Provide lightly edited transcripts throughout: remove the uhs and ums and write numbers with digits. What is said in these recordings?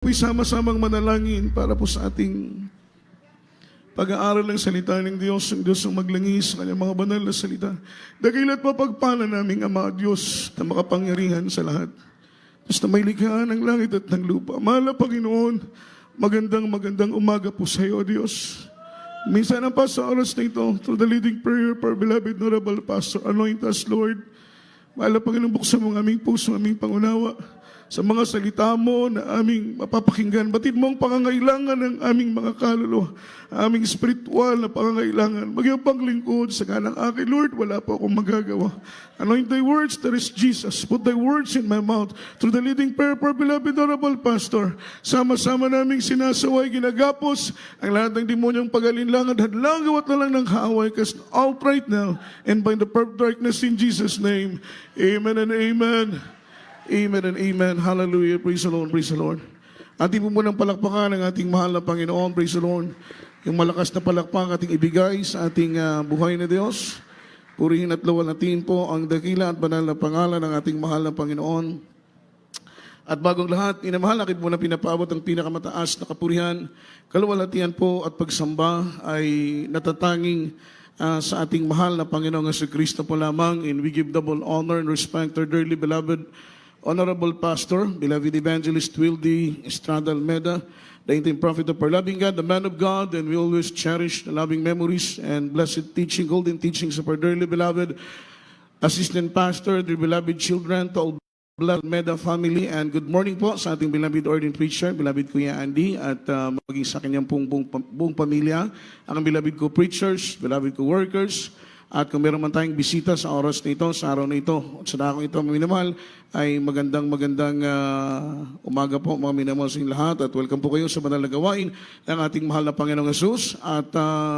Po'y sama-samang manalangin para po sa ating pag-aaral ng salita ng Diyos, ang Diyos ang maglangis sa kanyang mga banal na salita. Dakila't mapagpala naming Ama Diyos na makapangyarihan sa lahat. Diyos na may likha ng langit at ng lupa. Mahal na Panginoon, magandang umaga po sa iyo, Diyos. Minsan pa sa oras na ito, through the leading prayer for beloved Honorable Pastor, anoint us, Lord. Mahal na Panginoon, buksan mo ang aming puso, aming pangunawa sa mga salita mo na aming mapapakinggan. Batid mo ang pangangailangan ng aming mga kaluluwa, aming spiritual na pangangailangan. Magyang paglingkod sa kanang akin. Lord, wala po akong magagawa. Anoint thy words, there is Jesus. Put thy words in my mouth. Through the leading prayer for beloved Honorable Pastor, sama-sama naming sinasaway, ginagapos ang lahat ng demonyong pag-alinlangan, hadlangawat na lang ng kaaway, cast out right now, and by the perfect darkness in Jesus' name. Amen and amen. Amen and amen. Hallelujah. Praise the Lord. Praise the Lord. Ating po munang palakpakan ang ating mahal na Panginoon. Praise the Lord. Yung malakas na palakpak ating ibigay sa ating buhay na Diyos. Purihin at lawal natin po ang dakila at banal na pangalan ng ating mahal na Panginoon. At bagong lahat, minamahal, akin po na pinapaabot ang pinakamataas na kapurihan, kaluwalhatian po at pagsamba ay natatanging sa ating mahal na Panginoong Jesucristo po lamang. And we give double honor and respect to our dearly beloved Honorable Pastor, beloved Evangelist Wildy Estrada Almeda, the interim prophet of our loving God, the man of God, and we always cherish the loving memories and blessed teaching, golden teachings of our dearly beloved Assistant Pastor, dear beloved children, to all beloved Almeda family, and good morning po sa ating beloved ordained preacher, beloved Kuya Andy, at maging sa kanyang buong pamilya, ang beloved ko preachers, beloved ko workers, at kung meron man tayong bisita sa oras na ito, sa araw na ito, sa dakong ito, mga minamahal, ay magandang umaga po, mga minamahal sa inyong lahat. At welcome po kayo sa banal na gawain ng ating mahal na Panginoong Jesus. At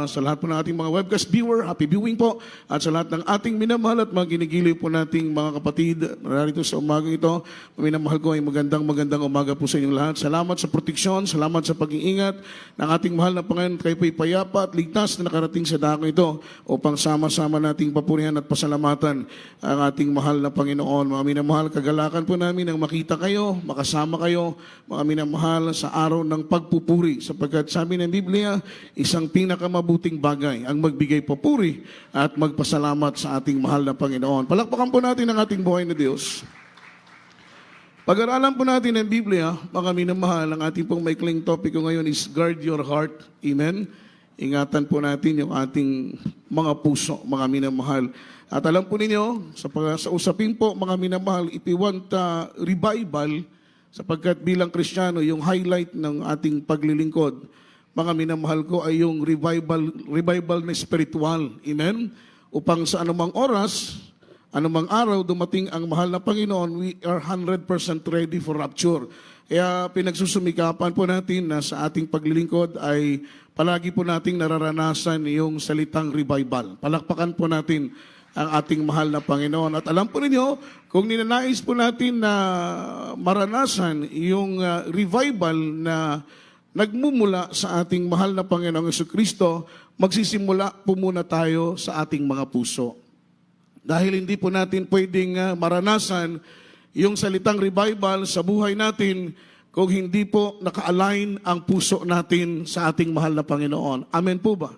sa lahat po ng ating mga webcast viewer, happy viewing po. At sa lahat ng ating minamahal at mga ginigiliw po nating mga kapatid, narito sa umaga ito, mga minamahal ko ay magandang umaga po sa inyong lahat. Salamat sa proteksyon, salamat sa pag-iingat ng ating mahal na Panginoon. Kayo po'y payapa at ligtas na nakarating sa dakong ito upang sama-sama nating papurihan at pasalamatan ang ating mahal na Panginoon. Mga minamahal, kagalakan po namin ang makita kayo, makasama kayo, mga minamahal, sa araw ng pagpupuri. Sapagkat sabi ng Biblia, isang pinakamabuting bagay ang magbigay papuri at magpasalamat sa ating mahal na Panginoon. Palakpakan po natin ang ating buhay na Diyos. Pag-aralan po natin ang Biblia, mga minamahal, ang ating pong maikling topic ko ngayon is guard your heart. Amen. Ingatan po natin yung ating mga puso, mga minamahal. At alam po ninyo, sa usapin po, mga minamahal, if we want revival, sapagkat bilang Kristiyano, yung highlight ng ating paglilingkod, mga minamahal ko, ay yung revival na spiritual. Amen? Upang sa anumang oras, anumang araw, dumating ang mahal na Panginoon, we are 100% ready for rapture. Kaya pinagsusumikapan po natin na sa ating paglilingkod ay palagi po nating nararanasan yung salitang revival. Palakpakan po natin ang ating mahal na Panginoon. At alam po ninyo, kung ninanais po natin na maranasan yung revival na nagmumula sa ating mahal na Panginoong Jesucristo, magsisimula po muna tayo sa ating mga puso. Dahil hindi po natin pwedeng maranasan yung salitang revival sa buhay natin kung hindi po naka-align ang puso natin sa ating mahal na Panginoon. Amen po ba?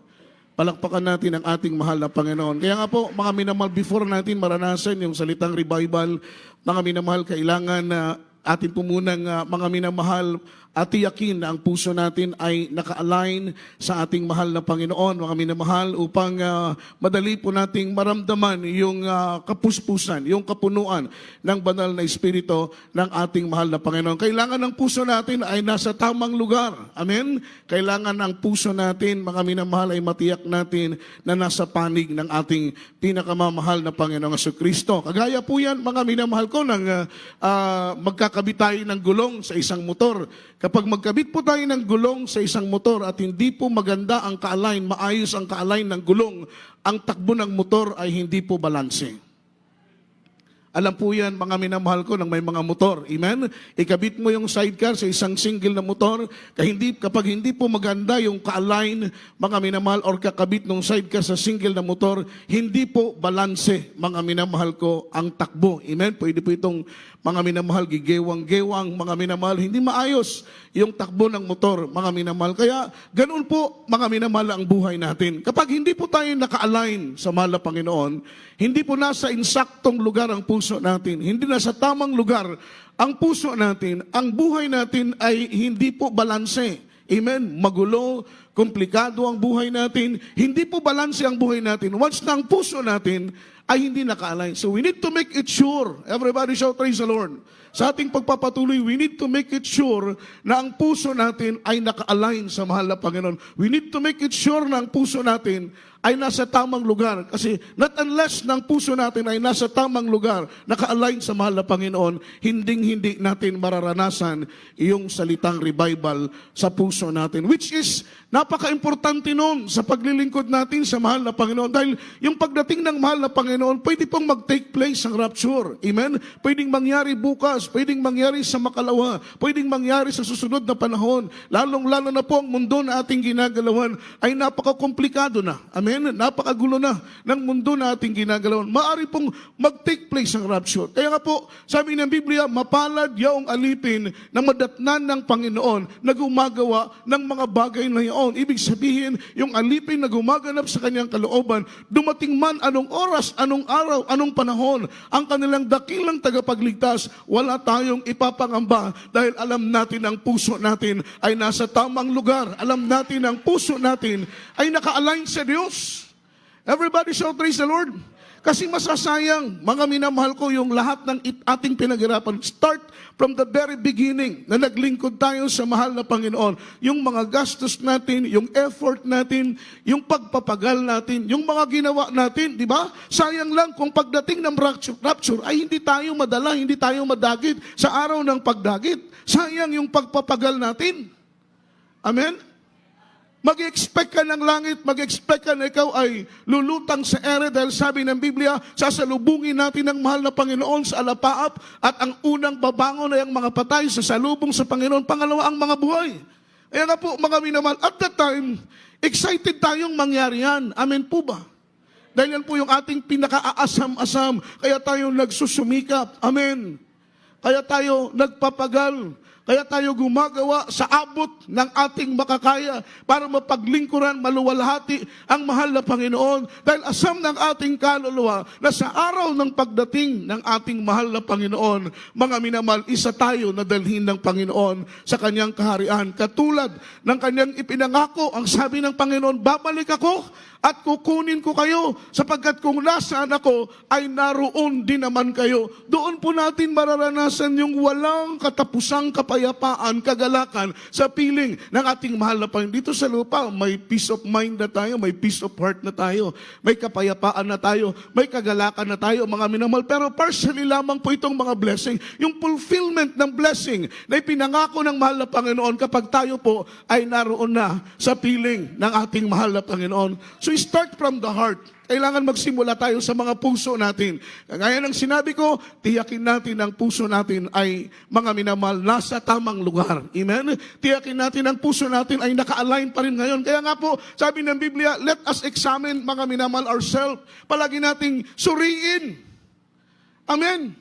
Palakpakan natin ang ating mahal na Panginoon. Kaya nga po, mga minamahal, before natin maranasan yung salitang revival, mga minamahal, kailangan na atin po munang mga minamahal at tiyakin na ang puso natin ay naka-align sa ating mahal na Panginoon, mga minamahal, upang madali po nating maramdaman yung kapuspusan, yung kapunuan ng banal na Espiritu ng ating mahal na Panginoon. Kailangan ang puso natin ay nasa tamang lugar. Amen? Kailangan ang puso natin, mga minamahal, ay matiyak natin na nasa panig ng ating pinakamamahal na Panginoong Jesucristo. Kagaya po yan, mga minamahal ko, ng magkakabit tayo ng gulong sa isang motor. Kapag magkabit po tayo ng gulong sa isang motor at hindi po maganda ang ka-align, maayos ang ka-align ng gulong, ang takbo ng motor ay hindi po balanse. Alam po yan, mga minamahal ko, ng may mga motor. Amen? Ikabit mo yung sidecar sa isang single na motor. Kapag hindi po maganda yung ka-align, mga minamahal, or kakabit ng sidecar sa single na motor, hindi po balanse, mga minamahal ko, ang takbo. Amen? Pwede po itong mga minamahal, gigewang-gewang, mga minamahal, hindi maayos yung takbo ng motor, mga minamahal. Kaya, ganun po, mga minamahal, ang buhay natin. Kapag hindi po tayo naka-align sa mahal na Panginoon, hindi po nasa insaktong lugar ang puso natin, hindi nasa tamang lugar ang puso natin, ang buhay natin ay hindi po balanse. Amen? Magulo, komplikado ang buhay natin, hindi po balanse ang buhay natin. Once na ang puso natin ay hindi naka-align. So we need to make it sure. Everybody shout, praise the Lord. Sa ating pagpapatuloy, we need to make it sure na ang puso natin ay naka-align sa mahal na Panginoon. We need to make it sure na ang puso natin ay nasa tamang lugar. Kasi not unless ng puso natin ay nasa tamang lugar, naka-align sa mahal na Panginoon, hinding-hindi natin mararanasan yung salitang revival sa puso natin. Which is, napaka-importante nun sa paglilingkod natin sa mahal na Panginoon. Dahil yung pagdating ng mahal na Panginoon, pwede pong mag-take place ang rapture. Amen? Pwedeng mangyari bukas, pwedeng mangyari sa makalawa, pwedeng mangyari sa susunod na panahon. Lalong-lalo na po ang mundo na ating ginagalawan ay napaka-komplikado na. Amen? Napakagulo na ng mundo na ating ginagalawan. Maari pong mag-take place ang rapture. Kaya nga po, sabi ng Biblia, mapalad yaong alipin na madatnan ng Panginoon na gumagawa ng mga bagay na iyon. Ibig sabihin, yung alipin na gumaganap sa kanyang kalooban, dumating man anong oras, anong araw, anong panahon, ang kanilang dakilang tagapagligtas, wala tayong ipapangamba dahil alam natin ang puso natin ay nasa tamang lugar. Alam natin ang puso natin ay naka-align sa Diyos. Everybody shout, praise the Lord. Kasi masasayang, mga minamahal ko, yung lahat ng ating pinaghirapan. Start from the very beginning na naglingkod tayo sa mahal na Panginoon. Yung mga gastos natin, yung effort natin, yung pagpapagal natin, yung mga ginawa natin, di ba? Sayang lang kung pagdating ng rapture ay hindi tayo madala, hindi tayo madagit sa araw ng pagdagit. Sayang yung pagpapagal natin. Amen? Mag-expect ka ng langit, mag-expect ka na ikaw ay lulutang sa ere dahil sabi ng Biblia, sasalubungin natin ang mahal na Panginoon sa alapaap at ang unang babangon ay ang mga patay sa salubong sa Panginoon, pangalawa ang mga buhay. Kaya nga po mga minamahal, at that time, excited tayong mangyari yan. Amen po ba? Dahil yan po yung ating pinaka-aasam-asam, kaya tayo nagsusumikap. Amen. Kaya tayo nagpapagal. Kaya tayo gumagawa sa abot ng ating makakaya para mapaglingkuran, maluwalhati ang mahal na Panginoon. Dahil asam ng ating kaluluwa na sa araw ng pagdating ng ating mahal na Panginoon, mga minamahal, isa tayo na dalhin ng Panginoon sa kanyang kaharian. Katulad ng kanyang ipinangako, ang sabi ng Panginoon, babalik ako at kukunin ko kayo sapagkat kung nasaan ako ay naroon din naman kayo. Doon po natin mararanasan yung walang katapusang kapayapaan, kagalakan sa piling ng ating mahal na Panginoon. Dito sa lupa, may peace of mind na tayo, may peace of heart na tayo, may kapayapaan na tayo, may kagalakan na tayo, mga minamahal. Pero partially lamang po itong mga blessing. Yung fulfillment ng blessing na ipinangako ng mahal na Panginoon kapag tayo po ay naroon na sa piling ng ating mahal na Panginoon. So start from the heart. Kailangan magsimula tayo sa mga puso natin. Kagaya ng sinabi ko, tiyakin natin ang puso natin ay mga minamahal nasa tamang lugar. Amen? Tiyakin natin ang puso natin ay naka-align pa rin ngayon. Kaya nga po, sabi ng Biblia, let us examine mga minamahal ourselves. Palagi nating suriin. Amen?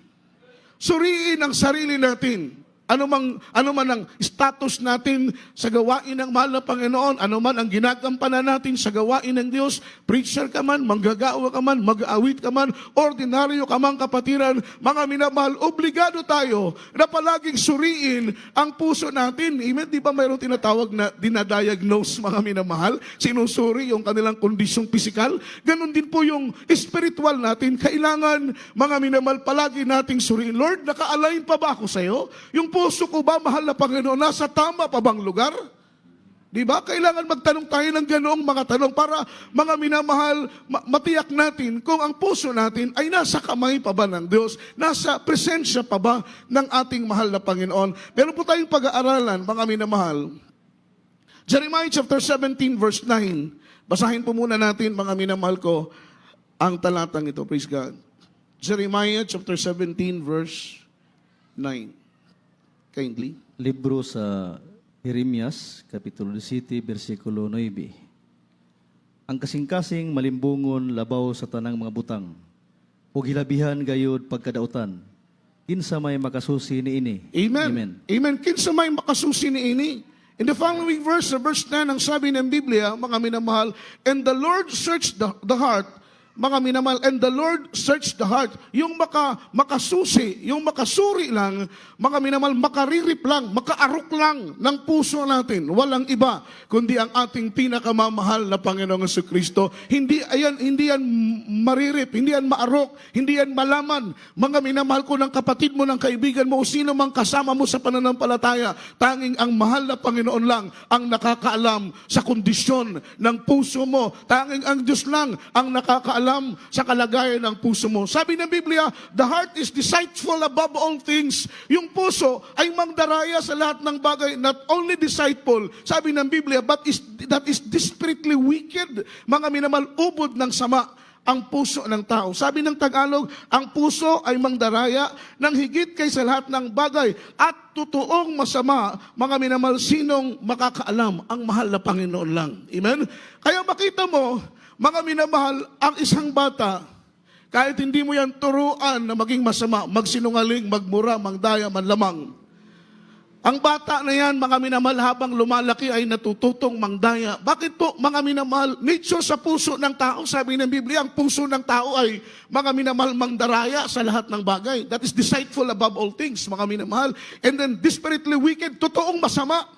Suriin ang sarili natin. Ano man ang status natin sa gawain ng mahal na Panginoon, ano man ang ginagampanan natin sa gawain ng Diyos, preacher ka man, manggagawa ka man, mag-aawit ka man, ordinaryo ka man kapatiran, mga minamahal, obligado tayo na palaging suriin ang puso natin. Amen? Di ba mayroong tinatawag na dinadiagnose, mga minamahal? Sinusuri yung kanilang kondisyong pisikal? Ganon din po yung spiritual natin. Kailangan, mga minamahal, palagi nating suriin. Lord, naka-align pa ba ako sa'yo? Yung puso ko ba, mahal na Panginoon, nasa tama pa bang lugar? Di ba? Kailangan magtanong tayo ng ganoong mga tanong para mga minamahal, matiyak natin kung ang puso natin ay nasa kamay pa ba ng Diyos, nasa presensya pa ba ng ating mahal na Panginoon. Meron po tayong pag-aaralan, mga minamahal. Jeremiah chapter 17 verse 9. Basahin po muna natin, mga minamahal ko, ang talatang ito. Praise God. Jeremiah chapter 17 verse 9. Kindly. Libro sa Jeremias, Kapitulo 17, versikulo 9. Ang kasing-kasing malimbungon labaw sa tanang mga butang, ug hilabihan gayud pagkadautan, kinsa may makasusi niini. Amen. Amen. Kinsa may makasusi niini. In the following verse, sa verse 10, ang sabi ng Biblia, mga minamahal, and the Lord searched the heart, mga minamahal, and the Lord searched the heart. Yung makasusi, yung makasuri lang, mga minamahal, makaririp lang, makaarok lang ng puso natin. Walang iba, kundi ang ating pinakamamahal na Panginoong Jesucristo. Hindi yan maririp, hindi yan maarok, hindi yan malaman. Mga minamahal ko ng kapatid mo, ng kaibigan mo, o sino mang kasama mo sa pananampalataya, tanging ang mahal na Panginoon lang ang nakakaalam sa kondisyon ng puso mo. Tanging ang Diyos lang ang nakakaalam sa kalagayan ng puso mo. Sabi ng Biblia, the heart is deceitful above all things. Yung puso ay mangdaraya sa lahat ng bagay, not only deceitful, sabi ng Biblia, but that is desperately wicked. Mga minamahal, ubod ng sama ang puso ng tao. Sabi ng Tagalog, ang puso ay mangdaraya ng higit kaysa lahat ng bagay at totoong masama, mga minamahal, sinong makakaalam? Ang mahal na Panginoon lang. Amen? Kaya makita mo, mga minamahal, ang isang bata, kahit hindi mo yan turuan na maging masama, magsinungaling, magmura, mangdaya, manlamang. Ang bata na yan, mga minamahal, habang lumalaki ay natututong mangdaya. Bakit po, mga minamahal, nature sa puso ng tao, sabi ng Biblia, ang puso ng tao ay, mga minamahal, mangdaraya sa lahat ng bagay. That is deceitful above all things, mga minamahal. And then desperately wicked, totoong masama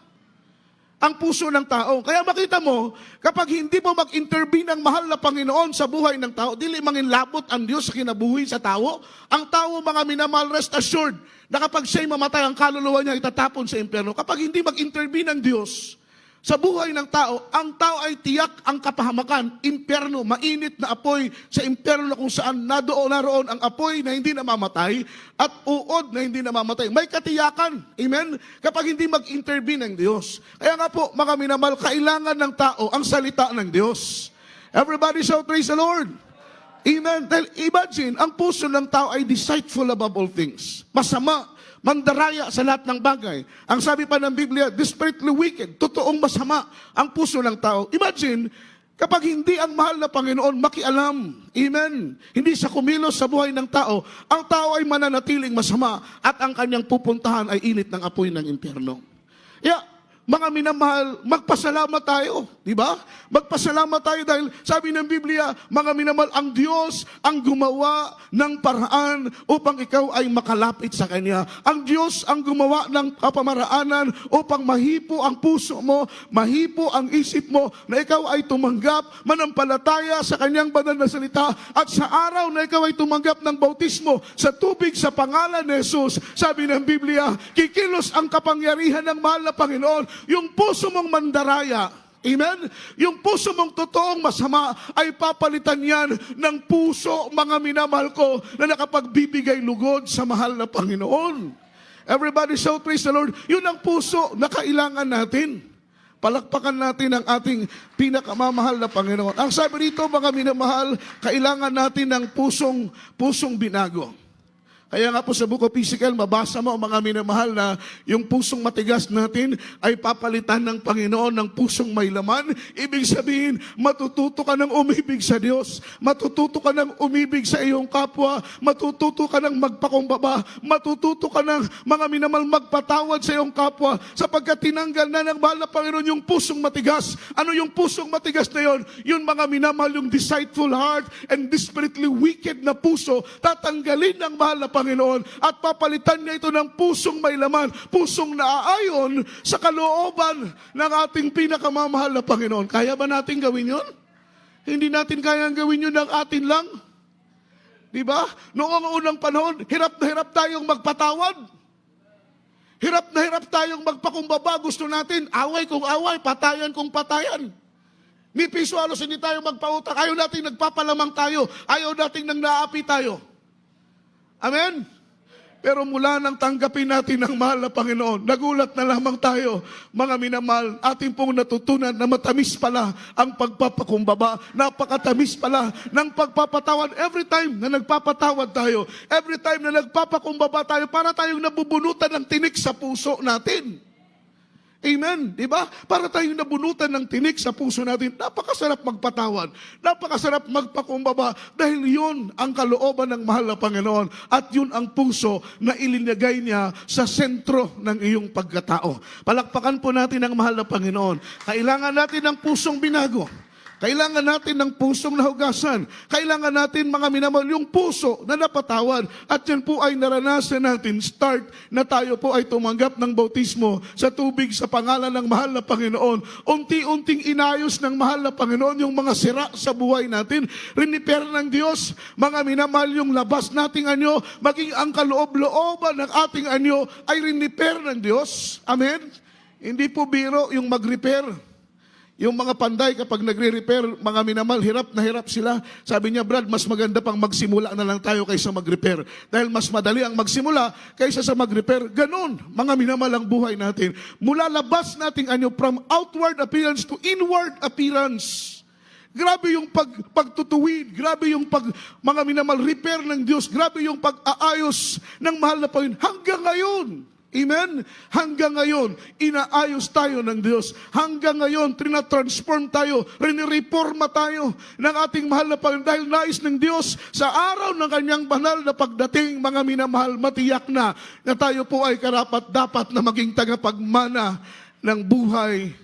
ang puso ng tao. Kaya makita mo, kapag hindi mo mag-intervene ang mahal na Panginoon sa buhay ng tao, dili manginlabot ang Diyos sa kinabuhi sa tao. Ang tao, mga minamahal, rest assured, na kapag siya'y mamatay, ang kaluluwa niya itatapon sa impyerno. Kapag hindi mag-intervene ang Diyos sa buhay ng tao, ang tao ay tiyak ang kapahamakan, impyerno, mainit na apoy sa impyerno kung saan naroon ang apoy na hindi namamatay at uod na hindi namamatay. May katiyakan, amen? Kapag hindi mag-intervene ang Diyos. Kaya nga po, mga minamahal, kailangan ng tao ang salita ng Diyos. Everybody shout, praise the Lord. Amen. Dahil imagine, ang puso ng tao ay deceitful above all things. Masama, mandaraya sa lahat ng bagay. Ang sabi pa ng Biblia, desperately wicked, totoong masama ang puso ng tao. Imagine, kapag hindi ang mahal na Panginoon makialam, amen, hindi siya kumilos sa buhay ng tao, ang tao ay mananatiling masama at ang kanyang pupuntahan ay init ng apoy ng impyerno. Mga minamahal, magpasalamat tayo, di ba? Magpasalamat tayo dahil sabi ng Biblia, mga minamahal, ang Diyos ang gumawa ng paraan upang ikaw ay makalapit sa Kanya. Ang Diyos ang gumawa ng kapamaraanan upang mahipo ang puso mo, mahipo ang isip mo, na ikaw ay tumanggap, manampalataya sa Kanyang banal na salita, at sa araw na ikaw ay tumanggap ng bautismo sa tubig sa pangalan ni Jesus, sabi ng Biblia, kikilos ang kapangyarihan ng mahal na Panginoon. Yung puso mong mandaraya, amen? Yung puso mong totoong masama ay papalitan yan ng puso, mga minamahal ko, na nakapagbibigay lugod sa mahal na Panginoon. Everybody shout, praise the Lord. Yun ang puso na kailangan natin. Palakpakan natin ang ating pinakamamahal na Panginoon. Ang sabi dito, mga minamahal, kailangan natin ng pusong binago. Kaya nga po sa Book of Ezekiel, mabasa mo, mga minamahal, na yung pusong matigas natin ay papalitan ng Panginoon ng pusong may laman. Ibig sabihin, matututo ka ng umibig sa Diyos, matututo ka ng umibig sa iyong kapwa, matututo ka ng magpakumbaba, matututo ka ng, mga minamahal, magpatawad sa iyong kapwa, sapagkat tinanggal na ng mahal na Panginoon yung pusong matigas. Ano yung pusong matigas na yon? Yun, mga minamahal, yung deceitful heart and desperately wicked na puso, tatanggalin ng mahal na Panginoon at papalitan niya ito ng pusong may laman, pusong naaayon sa kalooban ng ating pinakamamahal na Panginoon. Kaya ba natin gawin yun? Hindi natin kayang gawin yun ng atin lang. Diba? Noong unang panahon, hirap na hirap tayong magpatawad. Hirap na hirap tayong magpakumbaba. Gusto natin, away kung away, patayan kung patayan. May piso halos hindi tayo magpautang. Ayaw natin nagpapalamang tayo. Ayaw natin nang naapi tayo. Amen? Pero mula nang tanggapin natin ang mahal na Panginoon, nagulat na lamang tayo, mga minamahal, ating pong natutunan na matamis pala ang pagpapakumbaba, napakatamis pala ng pagpapatawad. Every time na nagpapatawad tayo, every time na nagpapakumbaba tayo, para tayong nabubunutan ng tinik sa puso natin. Amen, di ba? Para tayong nabunutan ng tinik sa puso natin. Napakasarap magpatawad. Napakasarap magpakumbaba dahil yun ang kalooban ng mahal na Panginoon at yun ang puso na ilinagay niya sa sentro ng iyong pagkatao. Palakpakan po natin ang mahal na Panginoon. Kailangan natin ng pusong binago. Kailangan natin ng pusong nahugasan. Kailangan natin, mga minamahal, yung puso na napatawad. At yan po ay naranasan natin. Start na tayo po ay tumanggap ng bautismo sa tubig sa pangalan ng mahal na Panginoon. Unti-unting inayos ng mahal na Panginoon yung mga sira sa buhay natin. Rinipair ng Diyos, mga minamahal, yung labas nating anyo, maging ang kaloob-looban ng ating anyo ay rinipair ng Diyos. Amen? Hindi po biro yung mag-repair. Yung mga panday kapag nagre-repair, mga minamahal, hirap na hirap sila. Sabi niya, Brad, mas maganda pang magsimula na lang tayo kaysa mag-repair. Dahil mas madali ang magsimula kaysa sa mag-repair. Ganon, mga minamahal, ang buhay natin. Mula labas nating anyo, from outward appearance to inward appearance. Grabe yung pagtutuwid, grabe yung mga minamahal, repair ng Diyos, grabe yung pag-aayos ng mahal na Panginoon. Hanggang ngayon, amen? Hanggang ngayon, inaayos tayo ng Diyos. Hanggang ngayon, trinatransform tayo, rinireforma tayo ng ating mahal na Panginoon. Dahil nais ng Diyos, sa araw ng kanyang banal na pagdating, mga minamahal, matiyak na tayo po ay karapat-dapat na maging tagapagmana ng buhay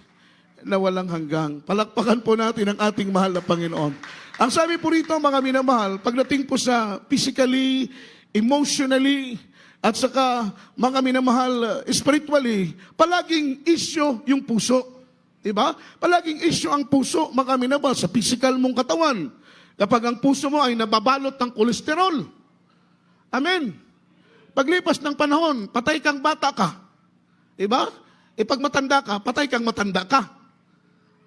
na walang hanggang. Palakpakan po natin ang ating mahal na Panginoon. Ang sabi po rito, mga minamahal, pagdating po sa physically, emotionally, at saka, mga minamahal, spiritually, palaging issue yung puso. Diba? Palaging issue ang puso, mga minamahal, sa physical mong katawan. Kapag ang puso mo ay nababalot ng kolesterol. Amen. Paglipas ng panahon, patay kang bata ka. Diba? E pag matanda ka, patay kang matanda ka.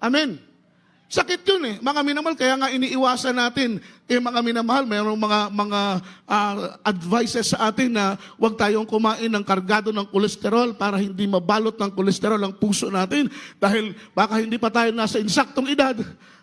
Amen. Sakit yun eh, mga minamahal, kaya nga iniiwasan natin, mga minamahal, mayroong mga advices sa atin na huwag tayong kumain ng kargado ng kolesterol para hindi mabalot ng kolesterol ang puso natin dahil baka hindi pa tayo nasa insaktong edad.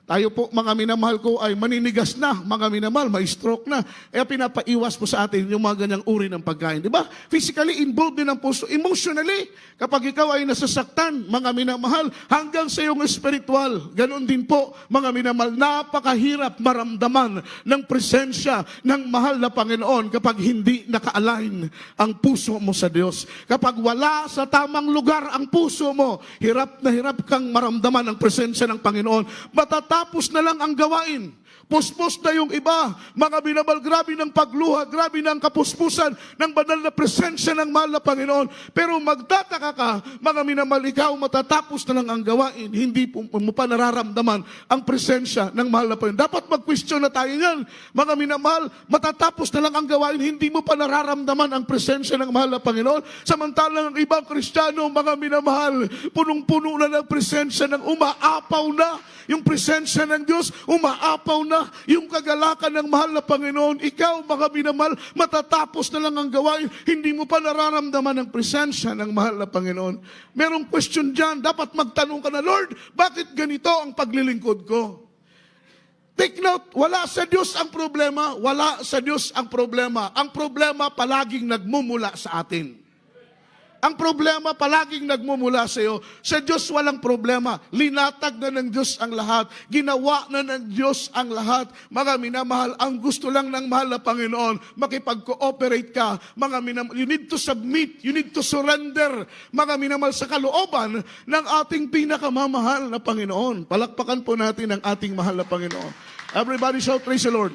Tayo po, mga minamahal ko, ay maninigas na, mga minamahal, may stroke na. Kaya pinapaiwas po sa atin yung mga ganyang uri ng pagkain. Di ba? Physically involved din ang puso. Emotionally, kapag ikaw ay nasasaktan, mga minamahal, hanggang sa iyong spiritual, ganun din po, mga minamahal, napakahirap maramdaman ng presensya ng mahal na Panginoon kapag hindi naka-align ang puso mo sa Diyos. Kapag wala sa tamang lugar ang puso mo, hirap na hirap kang maramdaman ang presensya ng Panginoon. Matatapos na lang ang gawain. Puspos na yung iba. Mga minamahal, grabe ng pagluha, grabe ng kapuspusan ng banal na presensya ng mahal na Panginoon. Pero magtataka ka, mga minamahal, ikaw matatapos na lang ang gawain. Hindi mo pa nararamdaman ang presensya ng mahal na Panginoon. Dapat mag-question na tayo yan. Mga minamahal, matatapos na lang ang gawain, hindi mo pa nararamdaman ang presensya ng mahal na Panginoon. Samantalang ang ibang Kristiyano, mga minamahal, punong-puno na ng presensya ng umaapaw na. Yung presensya ng Diyos, umaapaw na. Yung kagalakan ng mahal na Panginoon, ikaw, mga minamahal, matatapos na lang ang gawain, hindi mo pa nararamdaman ang presensya ng mahal na Panginoon. Merong question dyan, dapat magtanong ka na, Lord, bakit ganito ang paglilingkod ko? Take note, wala sa Diyos ang problema, wala sa Diyos ang problema. Ang problema palaging nagmumula sa atin. Ang problema palaging nagmumula sa iyo. Sa Diyos walang problema. Linatag na ng Diyos ang lahat. Ginawa na ng Diyos ang lahat. Mga minamahal, ang gusto lang ng mahal na Panginoon, makipag-cooperate ka. Mga minamahal, you need to submit, you need to surrender. Mga minamahal, sa kalooban ng ating pinakamamahal na Panginoon. Palakpakan po natin ang ating mahal na Panginoon. Everybody shout, praise the Lord.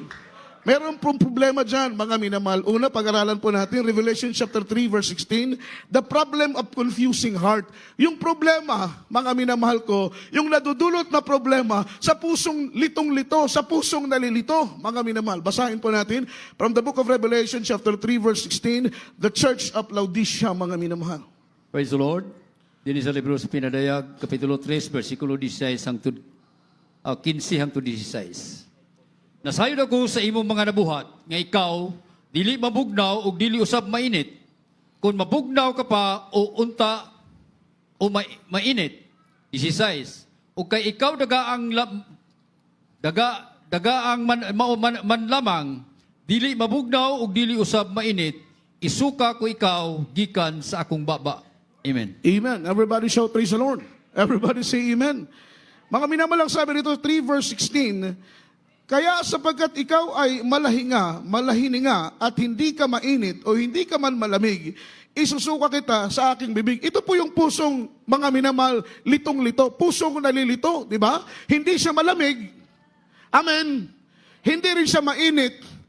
Meron pong problema dyan, mga minamahal. Una, pag-aralan po natin, Revelation chapter 3, verse 16, the problem of confusing heart. Yung problema, mga minamahal ko, yung nadudulot na problema sa pusong litong-lito, sa pusong nalilito, mga minamahal. Basahin po natin from the book of Revelation chapter 3, verse 16, the church of Laodicea, mga minamahal. Praise the Lord. Din sa libro sa Pinadayag, Kapitulo 3, versikulo 16 hangtod 15 hangtod 16. Nasayod ako sa imong mga nabuhat, nga ikaw, dili mabugnaw o dili usab mainit. kung mabugnaw ka pa o unta o mainit. 16. O kay ikaw daga ang man lamang, dili mabugnaw o dili usab mainit, isuka ko ikaw gikan sa akong baba. Amen. Amen. Everybody shout praise the Lord. Everybody say amen. Mga minamalang sabi rito, 3 verse 16, kaya sapagkat ikaw ay malahininga at hindi ka mainit o hindi ka man malamig, isusuka kita sa aking bibig. Ito po yung pusong mga minamahal, litong-lito. Pusong nalilito, di ba? Hindi siya malamig. Amen. Hindi rin siya mainit.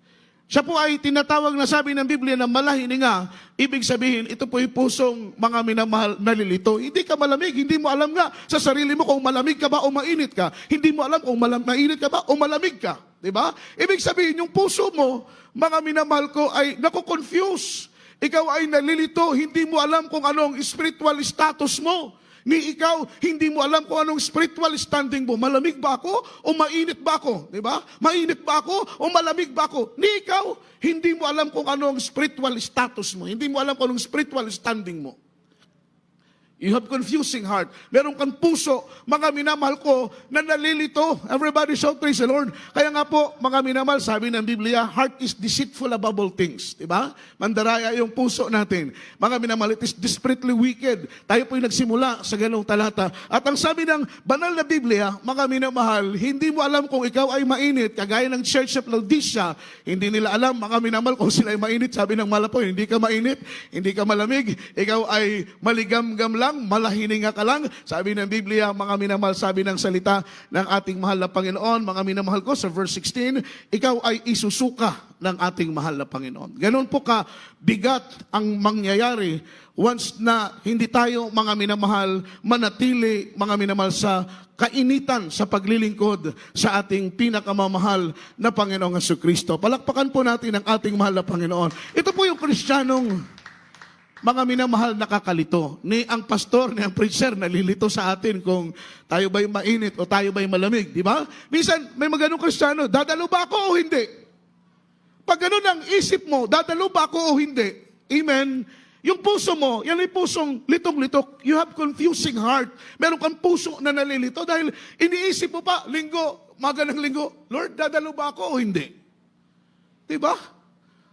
Siya po ay tinatawag na sabi ng Biblia na malahininga. Ibig sabihin, ito po yung pusong mga minamahal nalilito. Hindi ka malamig, hindi mo alam nga sa sarili mo kung malamig ka ba o mainit ka. Hindi mo alam kung mainit ka ba o malamig ka. Diba? Ibig sabihin, yung puso mo, mga minamahal ko, ay nakukonfuse. Ikaw ay nalilito, hindi mo alam kung anong spiritual status mo. Ni ikaw, hindi mo alam kung anong spiritual standing mo. Malamig ba ako o mainit ba ako? Diba? Mainit ba ako o malamig ba ako? Ni ikaw, hindi mo alam kung anong spiritual status mo. Hindi mo alam kung anong spiritual standing mo. You have confusing heart. Meron kang puso, mga minamahal ko, na nalilito. Everybody shout praise the Lord. Kaya nga po, mga minamahal, sabi ng Biblia, heart is deceitful above all things. Diba? Mandaraya yung puso natin. Mga minamahal, it is desperately wicked. Tayo po'y nagsimula sa ganong talata. At ang sabi ng banal na Biblia, mga minamahal, hindi mo alam kung ikaw ay mainit, kagaya ng Church of Laodicea, hindi nila alam, mga minamahal, kung sila ay mainit. Sabi ng Malapo, hindi ka mainit, hindi ka malamig, ikaw ay maligam-gam lang, malahininga ka lang. Sabi ng Biblia, mga minamahal, sabi ng salita ng ating mahal na Panginoon, mga minamahal ko, sa verse 16, ikaw ay isusuka ng ating mahal na Panginoon. Ganon po ka bigat ang mangyayari once na hindi tayo, mga minamahal, manatili, mga minamahal, sa kainitan sa paglilingkod sa ating pinakamamahal na Panginoong Jesucristo. Palakpakan po natin ang ating mahal na Panginoon. Ito po yung Kristiyanong mga minamahal, nakakalito. Ni ang pastor, ni ang preacher, nalilito sa atin kung tayo ba'y mainit o tayo ba'y malamig. Di ba? Minsan, may mga ganong Kristiyano, dadalo ba ako o hindi? Pag ganun ang isip mo, dadalo ba ako o hindi? Amen? Yung puso mo, yan ay pusong litong-litok. You have confusing heart. Meron kang puso na nalilito dahil iniisip mo pa, linggo, maganang linggo, Lord, dadalo ba ako o hindi? Di ba?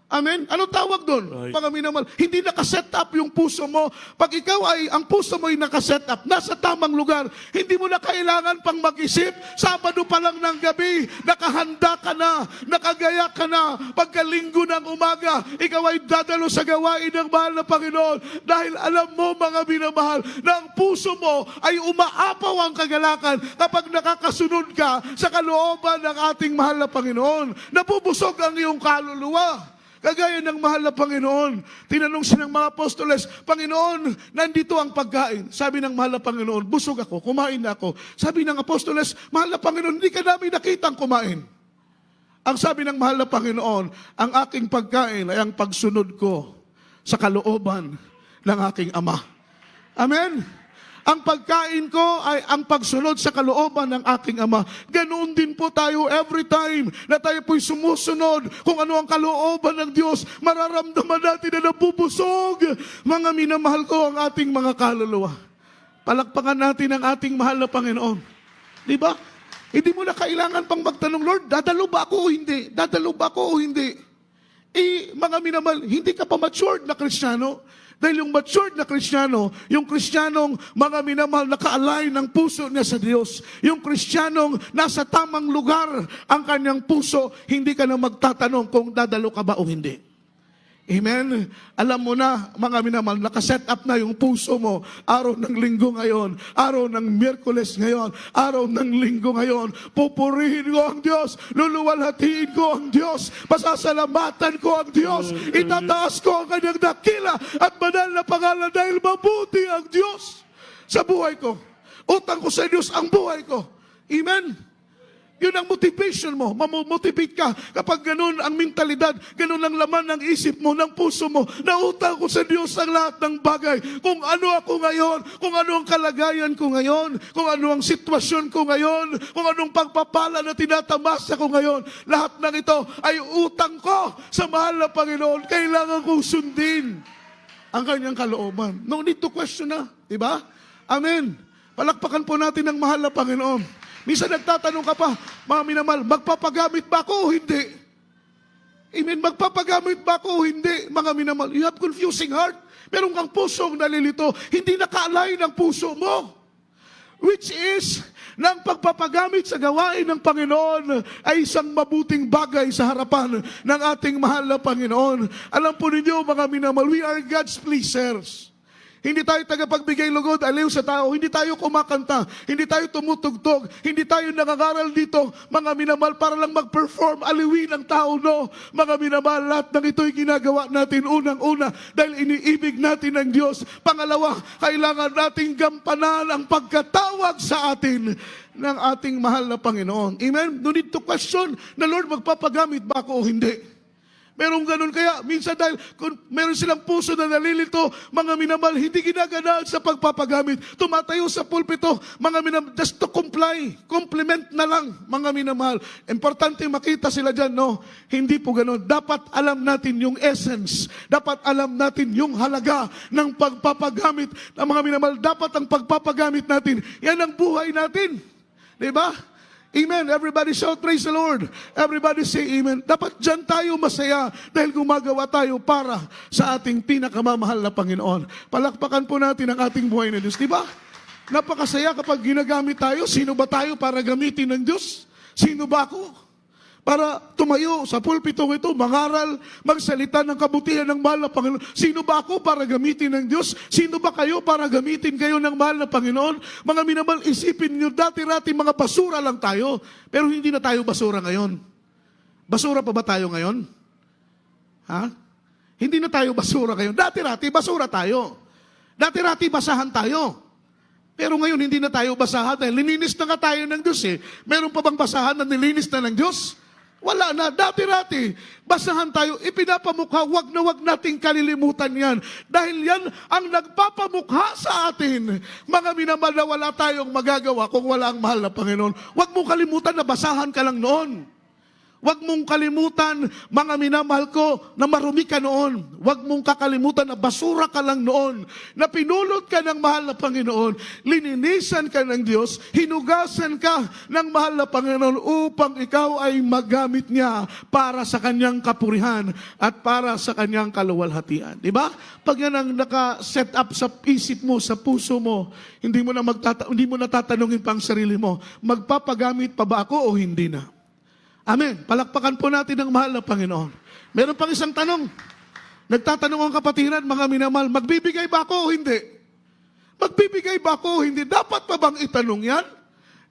Amen? Anong tawag doon? Mga minamahal, hindi nakaset up yung puso mo. Pag ikaw ay, ang puso mo ay nakaset up, nasa tamang lugar, hindi mo na kailangan pang mag-isip. Sabado pa lang ng gabi, nakahanda ka na, nakagaya ka na. Pagkalinggo ng umaga, ikaw ay dadalo sa gawain ng mahal na Panginoon. Dahil alam mo, mga minamahal, na ang puso mo ay umaapaw ang kagalakan kapag nakakasunod ka sa kalooban ng ating mahal na Panginoon. Nabubusog ang iyong kaluluwa. Kagaya ng mahal na Panginoon, tinanong siya ng mga apostoles, Panginoon, nandito ang pagkain. Sabi ng mahal na Panginoon, busog ako, kumain na ako. Sabi ng apostoles, mahal na Panginoon, hindi ka namin nakitang kumain. Ang sabi ng mahal na Panginoon, ang aking pagkain ay ang pagsunod ko sa kalooban ng aking Ama. Amen? Ang pagkain ko ay ang pagsunod sa kalooban ng aking Ama. Ganoon din po tayo every time na tayo po'y sumusunod kung ano ang kalooban ng Diyos. Mararamdaman natin na nabubusog. Mga minamahal ko, ang ating mga kaluluwa. Palakpakan natin ang ating mahal na Panginoon. Di ba? Hindi mo na kailangan pang magtanong, Lord, dadalo ba ako o hindi? Dadalo ba ako o hindi? Mga minamahal, hindi ka pa matured na Kristiyano. Dahil yung matured na Kristiyano, yung Kristiyanong mga minamahal naka-align ng puso niya sa Diyos, yung Kristiyanong nasa tamang lugar ang kanyang puso, hindi ka na magtatanong kung dadalo ka ba o hindi. Amen? Alam mo na, mga minamahal, nakaset up na yung puso mo. Araw ng linggo ngayon, araw ng Miyerkules ngayon, araw ng linggo ngayon, pupurihin ko ang Diyos, luluwalhatiin ko ang Diyos, pasasalamatan ko ang Diyos, itataas ko ang kanyang dakila at banal na pangalan dahil mabuti ang Diyos sa buhay ko. Utang ko sa Diyos ang buhay ko. Amen? Yun ang motivation mo. Mamomotivate ka kapag ganun ang mentalidad, ganun ang laman ng isip mo, ng puso mo. Nautang ko sa Diyos ang lahat ng bagay. Kung ano ako ngayon, kung ano ang kalagayan ko ngayon, kung ano ang sitwasyon ko ngayon, kung anong pagpapala na tinatamasa ko ngayon, lahat ng ito ay utang ko sa mahal na Panginoon. Kailangan kong sundin. ang kanyang kalooban. No need to question na, di ba? Amen. Palakpakan po natin ang mahal na Panginoon. Minsan nagtatanong ka pa, mga minamahal, magpapagamit ba ako o hindi? Amen, magpapagamit ba ako o hindi? Mga minamahal, you have confusing heart. Meron kang pusong nalilito, hindi nakaalay ng puso mo. Which is, ng pagpapagamit sa gawain ng Panginoon ay isang mabuting bagay sa harapan ng ating mahal na Panginoon. Alam po ninyo, mga minamahal, we are God's pleasers. Hindi tayo tagapagbigay lugod, aliw sa tao. Hindi tayo kumakanta. Hindi tayo tumutugtog. Hindi tayo nangangaral dito, mga minamahal, para lang mag-perform, aliwin ang tao, no? Mga minamahal, lahat ng ito'y ginagawa natin unang-una dahil iniibig natin ang Diyos. Pangalawa, kailangan nating gampanan ang pagkatawag sa atin ng ating mahal na Panginoon. Amen? No need to question na, Lord, magpapagamit ba ako o hindi? Merong ganun kaya, minsan dahil kung meron silang puso na nalilito, mga minamahal, hindi ginaganaan sa pagpapagamit. Tumatayo sa pulpito, mga minamahal, just to comply, compliment na lang, mga minamahal. Importante makita sila dyan, no? Hindi po ganun. Dapat alam natin yung essence. Dapat alam natin yung halaga ng pagpapagamit ng mga minamahal. Dapat ang pagpapagamit natin, yan ang buhay natin. Diba? Amen. Everybody shout, praise the Lord. Everybody say amen. Dapat dyan tayo masaya dahil gumagawa tayo para sa ating pinakamamahal na Panginoon. Palakpakan po natin ang ating buhay na Diyos. Diba? Napakasaya kapag ginagamit tayo. Sino ba tayo para gamitin ng Diyos? Sino ba ako? Para tumayo sa pulpitong ito, mangaral, magsalita ng kabutihan ng mahal na Panginoon. Sino ba ako para gamitin ng Diyos? Sino ba kayo para gamitin kayo ng mahal na Panginoon? Mga minamahal, isipin nyo, dati-rati mga basura lang tayo. Pero hindi na tayo basura ngayon. Basura pa ba tayo ngayon? Ha? Hindi na tayo basura ngayon. Dati-rati, basura tayo. Dati-rati, basahan tayo. Pero ngayon, hindi na tayo basahan dahil lininis na nga tayo ng Diyos eh. Meron pa bang basahan na nilinis na ng Diyos? Wala na. Dati-rati, basahan tayo, ipinapamukha, wag na wag nating kalilimutan yan. Dahil yan ang nagpapamukha sa atin. Mga minamahal na wala tayong magagawa kung wala ang mahal na Panginoon. Wag mong kalimutan na basahan ka lang noon. Huwag mong kalimutan, mga minamahal ko, na marumi ka noon. Huwag mong kakalimutan na basura ka lang noon. Na pinulot ka ng mahal na Panginoon. Lininisan ka ng Diyos. Hinugasan ka ng mahal na Panginoon upang ikaw ay magamit niya para sa kanyang kapurihan at para sa kanyang kaluwalhatian. Diba? Pag yan ang naka-set up sa isip mo, sa puso mo, hindi mo na tatanungin pang sarili mo, magpapagamit pa ba ako o hindi na? Amen. Palakpakan po natin ang mahal na Panginoon. Meron pang isang tanong. Nagtatanong ang kapatiran, mga minamahal, magbibigay ba ako o hindi? Magbibigay ba ako o hindi? Dapat pa bang itanong yan?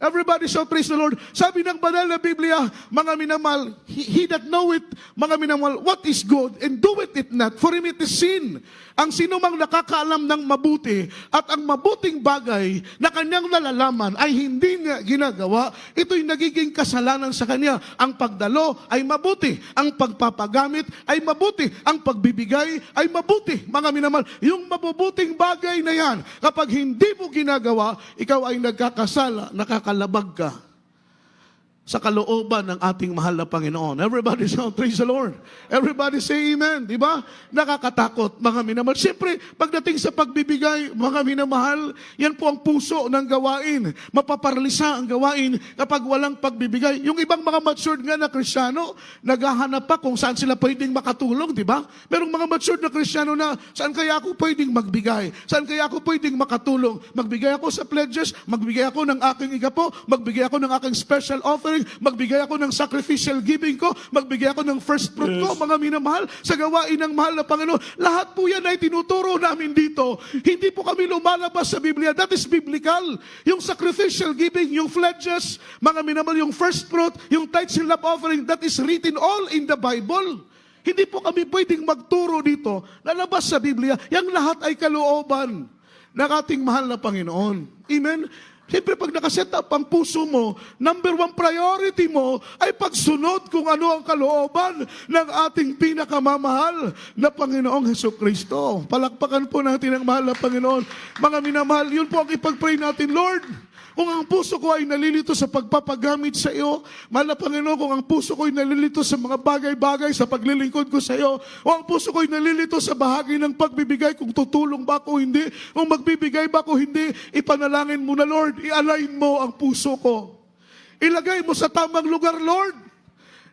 Everybody shout, praise the Lord. Sabi ng banal na Biblia, mga minamahal, he that knoweth, mga minamahal, what is good, and doeth it not, for him it is sin. Ang sinumang nakakaalam ng mabuti at ang mabuting bagay na kanyang nalalaman ay hindi niya ginagawa, ito'y nagiging kasalanan sa kanya. Ang pagdalo ay mabuti, ang pagpapagamit ay mabuti, ang pagbibigay ay mabuti. Mga minamahal, yung mabubuting bagay na yan, kapag hindi mo ginagawa, ikaw ay nagkakasala, nakakalabag ka sa kalooban ng ating mahal na Panginoon. Everybody shout, praise the Lord. Everybody say amen. Di ba? Nakakatakot, mga minamahal. Siyempre, pagdating sa pagbibigay, mga minamahal, yan po ang puso ng gawain. Mapaparalisa ang gawain kapag walang pagbibigay. Yung ibang mga matured nga na Kristiyano, naghahanap pa kung saan sila pwedeng makatulong, di ba? Merong mga matured na Kristiyano na, saan kaya ako pwedeng magbigay? Saan kaya ako pwedeng makatulong? Magbigay ako sa pledges, magbigay ako ng aking igapo, magbigay ako ng aking special offering, magbigay ako ng sacrificial giving ko, magbigay ako ng first fruit ko, mga minamahal, sa gawain ng mahal na Panginoon. Lahat po yan ay tinuturo namin dito. Hindi po kami lumalabas sa Biblia. That is biblical. Yung sacrificial giving, yung pledges, mga minamahal, yung first fruit, yung tithes and love offering, that is written all in the Bible. Hindi po kami pwedeng magturo dito, lalabas sa Biblia. Yang lahat ay kalooban ng ating mahal na Panginoon. Amen? Siyempre, pag nakaset up ang puso mo, number one priority mo ay pagsunod kung ano ang kalooban ng ating pinakamamahal na Panginoong Hesukristo. Palakpakan po natin ang mahal na Panginoon. Mga minamahal, yun po ang ipag-pray natin, Lord, Kung ang puso ko ay nalilito sa pagpapagamit sa iyo, mahal na Panginoon, kung ang puso ko ay nalilito sa mga bagay-bagay sa paglilingkod ko sa iyo, o ang puso ko ay nalilito sa bahagi ng pagbibigay, kung tutulong ba ako o hindi, kung magbibigay ba ako o hindi, ipanalangin mo na, Lord, i-align mo ang puso ko. Ilagay mo sa tamang lugar, Lord,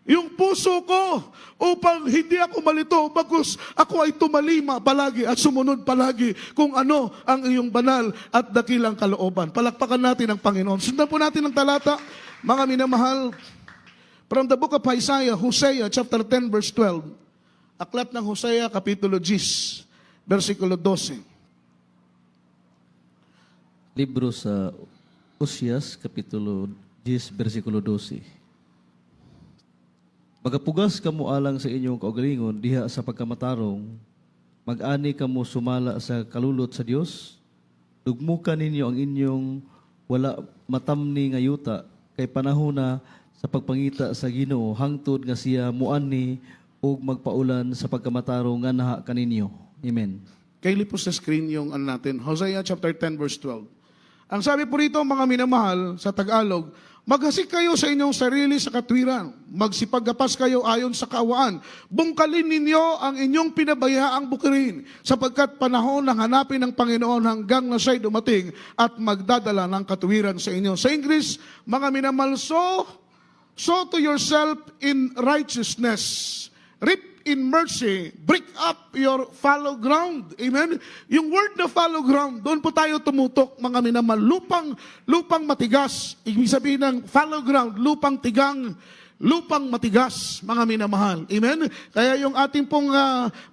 yung puso ko, upang hindi ako malito, bagkus ako ay tumalima palagi at sumunod palagi kung ano ang iyong banal at dakilang kalooban. Palakpakan natin ang Panginoon. Sundan po natin ang talata, mga minamahal, from the book of Isaiah, Hosea chapter 10 verse 12. Aklat ng Hosea, kapitulo 10, versikulo 12. Libro sa Osias, kapitulo 10, versikulo 12. Magapugas kamo alang sa inyong kaugalingon diha sa pagkamatarong, mag-ani kamo sumala sa kalulot sa Dios, dugmukan ninyo ang inyong wala matamni nga yuta, kay panahon na sa pagpangita sa Ginoo hangtod nga siya muani ug magpaulan sa pagkamatarong nga naha kaninyo. Amen. Kaili po sa screen yung ano natin, Hosea chapter 10 verse 12. Ang sabi po rito, mga minamahal, sa Tagalog, maghasik kayo sa inyong sarili sa katwiran, magsipaggapas kayo ayon sa kaawaan, bungkalin ninyo ang inyong pinabayaang bukirin, sapagkat panahon ng hanapin ng Panginoon hanggang na siya'y dumating at magdadala ng katuwiran sa inyo. Sa English, mga minamahal, sow to yourself in righteousness, reap in mercy, break up your fallow ground. Amen? Yung word na fallow ground, doon po tayo tumutok, mga minamahal. Lupang matigas. Ibig sabihin ng fallow ground, lupang tigang, lupang matigas, mga minamahal. Amen? Kaya yung ating pong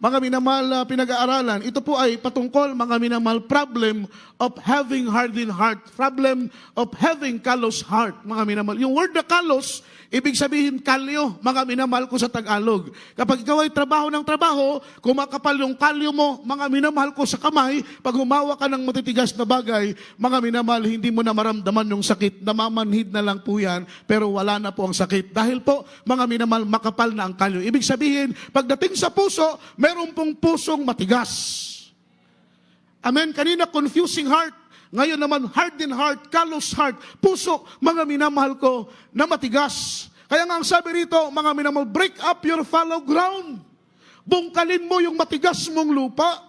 mga minamahal pinag-aaralan, ito po ay patungkol, mga minamahal, problem of having hardened heart. Problem of having callous heart, mga minamahal. Yung word na callous, ibig sabihin kalyo, mga minamahal ko sa Tagalog. Kapag ikaw ay trabaho ng trabaho, kumakapal yung kalyo mo, mga minamahal ko sa kamay, pag humawa ka ng matitigas na bagay, mga minamahal, hindi mo na maramdaman yung sakit. Namamanhid na lang po yan, pero wala na po ang sakit. Dahil po, mga minamahal, makapal na ang kalyo. Ibig sabihin, pagdating sa puso, meron pong pusong matigas. Amen? Kanina, confusing heart. Ngayon naman, hardened heart, callous heart, puso, mga minamahal ko, na matigas. Kaya nga ang sabi rito, mga minamahal, break up your fallow ground. Bungkalin mo yung matigas mong lupa.